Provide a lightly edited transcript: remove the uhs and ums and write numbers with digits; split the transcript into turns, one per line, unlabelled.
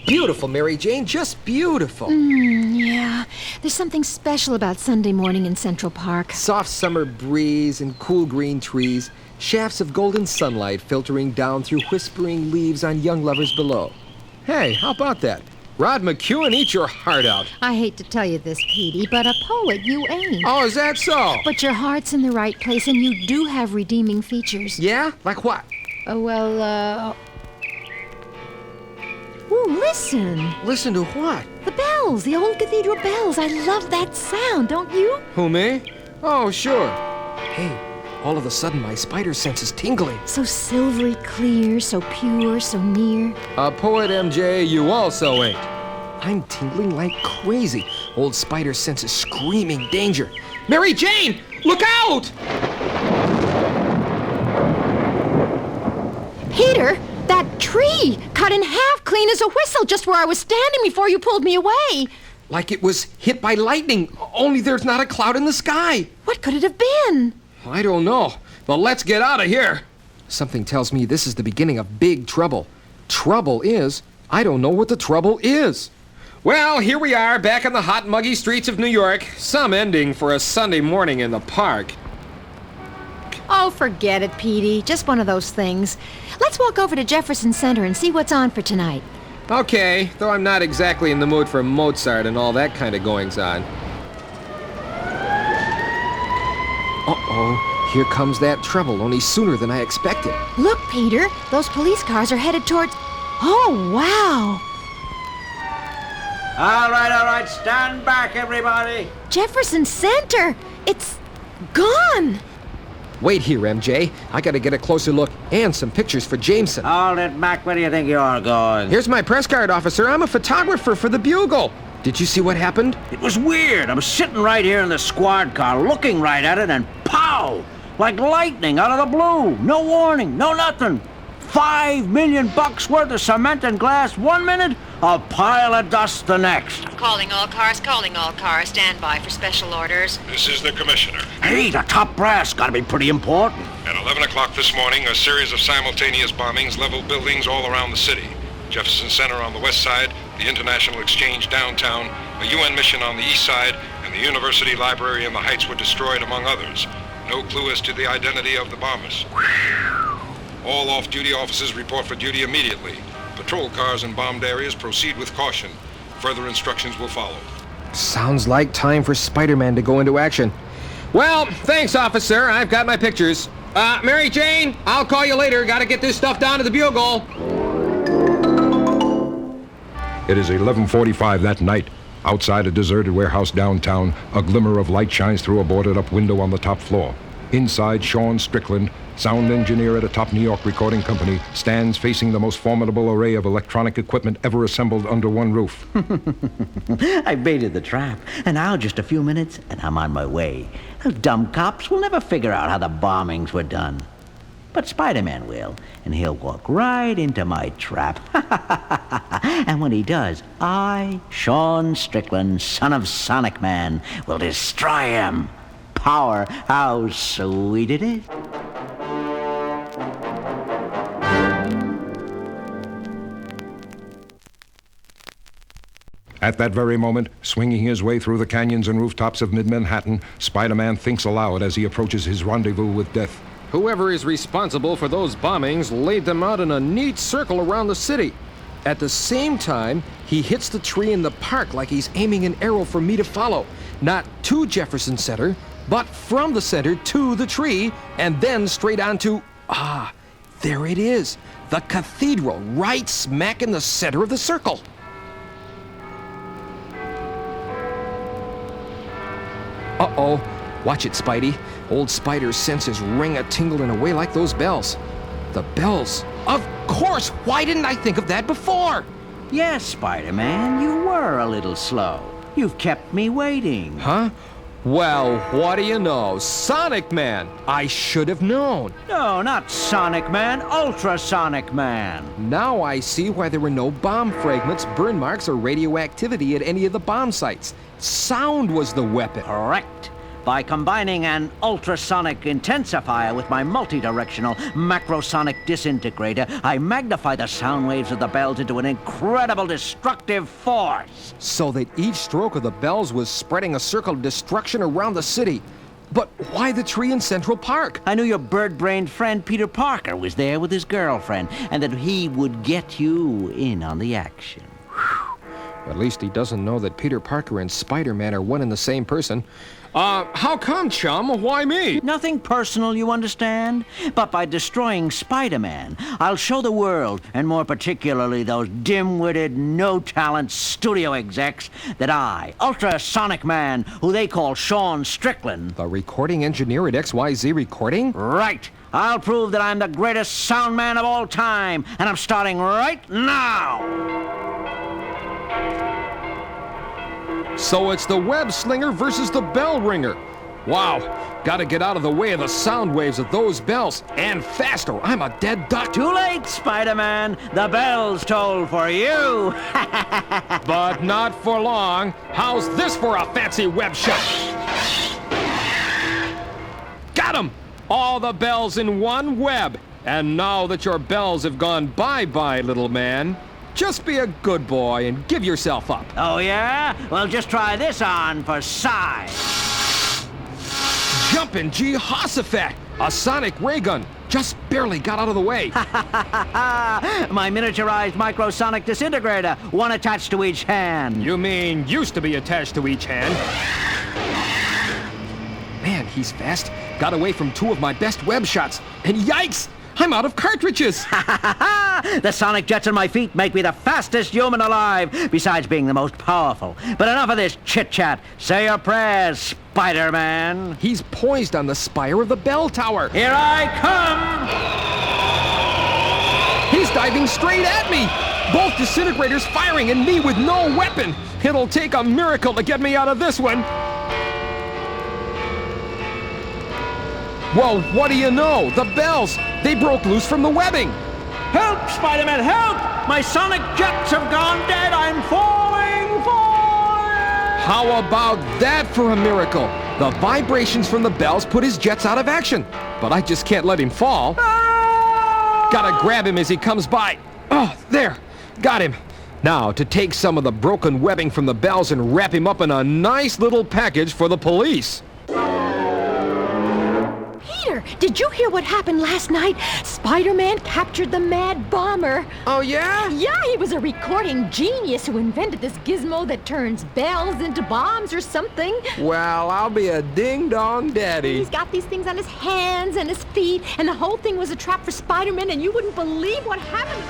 beautiful, Mary Jane, just beautiful.
Yeah, there's something special about Sunday morning in Central Park.
Soft summer breeze and cool green trees, shafts of golden sunlight filtering down through whispering leaves on young lovers below. Hey, how about that? Rod McEwen, eat your heart out.
I hate to tell you this, Petey, but a poet you ain't.
Oh, is that so?
But your heart's in the right place, and you do have redeeming features.
Yeah? Like what?
Ooh, listen.
Listen to what?
The bells, the old cathedral bells. I love that sound, don't you?
Who, me? Oh, sure. Hey, all of a sudden my spider sense is tingling.
So silvery clear, so pure, so near.
A poet, MJ, you also ain't. I'm tingling like crazy. Old spider sense is screaming danger. Mary Jane, look out!
Peter, that tree cut in half clean as a whistle just where I was standing before you pulled me away.
Like it was hit by lightning, only there's not a cloud in the sky.
What could it have been?
I don't know, but let's get out of here. Something tells me this is the beginning of big trouble. Trouble is, I don't know what the trouble is. Well, here we are, back in the hot, muggy streets of New York. Some ending for a Sunday morning in the park.
Oh, forget it, Petey. Just one of those things. Let's walk over to Jefferson Center and see what's on for tonight.
Okay, though I'm not exactly in the mood for Mozart and all that kind of goings-on. Uh-oh, here comes that trouble, only sooner than I expected.
Look, Peter, those police cars are headed towards... Oh, wow!
All right, stand back, everybody.
Jefferson Center! It's gone!
Wait here, MJ. I gotta get a closer look and some pictures for Jameson.
Hold it, Mac. Where do you think you're going?
Here's my press card, officer. I'm a photographer for the Bugle. Did you see what happened?
It was weird. I was sitting right here in the squad car, looking right at it, and pow! Like lightning out of the blue. No warning, no nothing. $5 million worth of cement and glass 1 minute, a pile of dust the next.
Calling all cars. Stand by for special orders.
This is the commissioner.
Hey, the top brass. Gotta be pretty important.
At 11 o'clock this morning, a series of simultaneous bombings leveled buildings all around the city. Jefferson Center on the west side, the International Exchange downtown, a UN mission on the east side, and the University Library in the Heights were destroyed, among others. No clue as to the identity of the bombers. All off-duty officers report for duty immediately. Patrol cars in bombed areas proceed with caution. Further instructions will follow.
Sounds like time for Spiderman to go into action. Well, thanks, officer. I've got my pictures. Mary Jane, I'll call you later. Gotta get this stuff down to the Bugle.
It is 11:45 that night. Outside a deserted warehouse downtown, a glimmer of light shines through a boarded-up window on the top floor. Inside, Sean Strickland, sound engineer at a top New York recording company, stands facing the most formidable array of electronic equipment ever assembled under one roof.
I baited the trap, and now just a few minutes, and I'm on my way. Those dumb cops will never figure out how the bombings were done. But Spiderman will, and he'll walk right into my trap. And when he does, I, Sean Strickland, son of Sonic Man, will destroy him. Power, how sweet it is.
At that very moment, swinging his way through the canyons and rooftops of mid-Manhattan, Spider-Man thinks aloud as he approaches his rendezvous with death.
Whoever is responsible for those bombings laid them out in a neat circle around the city. At the same time, he hits the tree in the park like he's aiming an arrow for me to follow. Not to Jefferson Center, but from the center to the tree, and then straight on to... there it is. The cathedral, right smack in the center of the circle. Uh-oh. Watch it, Spidey. Old Spider's senses ring a tingle in a way like those bells. The bells. Of course! Why didn't I think of that before?
Yes, Spider-Man, you were a little slow. You've kept me waiting.
Huh? Well, what do you know? Sonic Man! I should have known.
No, not Sonic Man, Ultrasonic Man.
Now I see why there were no bomb fragments, burn marks, or radioactivity at any of the bomb sites. Sound was the weapon.
Correct. By combining an ultrasonic intensifier with my multi-directional macrosonic disintegrator, I magnify the sound waves of the bells into an incredible destructive force.
So that each stroke of the bells was spreading a circle of destruction around the city. But why the tree in Central Park?
I knew your bird-brained friend Peter Parker was there with his girlfriend, and that he would get you in on the action.
At least he doesn't know that Peter Parker and Spider-Man are one and the same person. How come, chum? Why me?
Nothing personal, you understand? But by destroying Spider-Man, I'll show the world, and more particularly those dim-witted, no-talent studio execs, that I, Ultrasonic Man, who they call Sean Strickland...
The recording engineer at XYZ Recording?
Right! I'll prove that I'm the greatest sound man of all time, and I'm starting right now!
So it's the web slinger versus the bell ringer. Wow, gotta get out of the way of the sound waves of those bells, and faster. I'm a dead duck.
Too late, Spider-Man. The bells toll for you.
But not for long. How's this for a fancy web shot? Got him! All the bells in one web. And now that your bells have gone bye-bye, little man, just be a good boy and give yourself up.
Oh, yeah? Well, just try this on for size.
Jumpin' Jehoshaphat! A sonic ray gun. Just barely got out of the way.
My miniaturized microsonic disintegrator, one attached to each hand.
You mean used to be attached to each hand? Man, he's fast. Got away from two of my best web shots. And yikes! I'm out of cartridges!
The sonic jets on my feet make me the fastest human alive, besides being the most powerful. But enough of this chit-chat. Say your prayers, Spider-Man.
He's poised on the spire of the bell tower.
Here I come!
He's diving straight at me! Both disintegrators firing and me with no weapon! It'll take a miracle to get me out of this one! Well, what do you know? The bells! They broke loose from the webbing!
Help, Spider-Man, help! My sonic jets have gone dead! I'm falling!
How about that for a miracle? The vibrations from the bells put his jets out of action. But I just can't let him fall. Gotta grab him as he comes by. Oh, there! Got him! Now, to take some of the broken webbing from the bells and wrap him up in a nice little package for the police.
Peter, did you hear what happened last night? Spider-Man captured the Mad Bomber.
Oh, yeah?
Yeah, he was a recording genius who invented this gizmo that turns bells into bombs or something.
Well, I'll be a ding-dong daddy.
He's got these things on his hands and his feet, and the whole thing was a trap for Spider-Man, and you wouldn't believe what happened.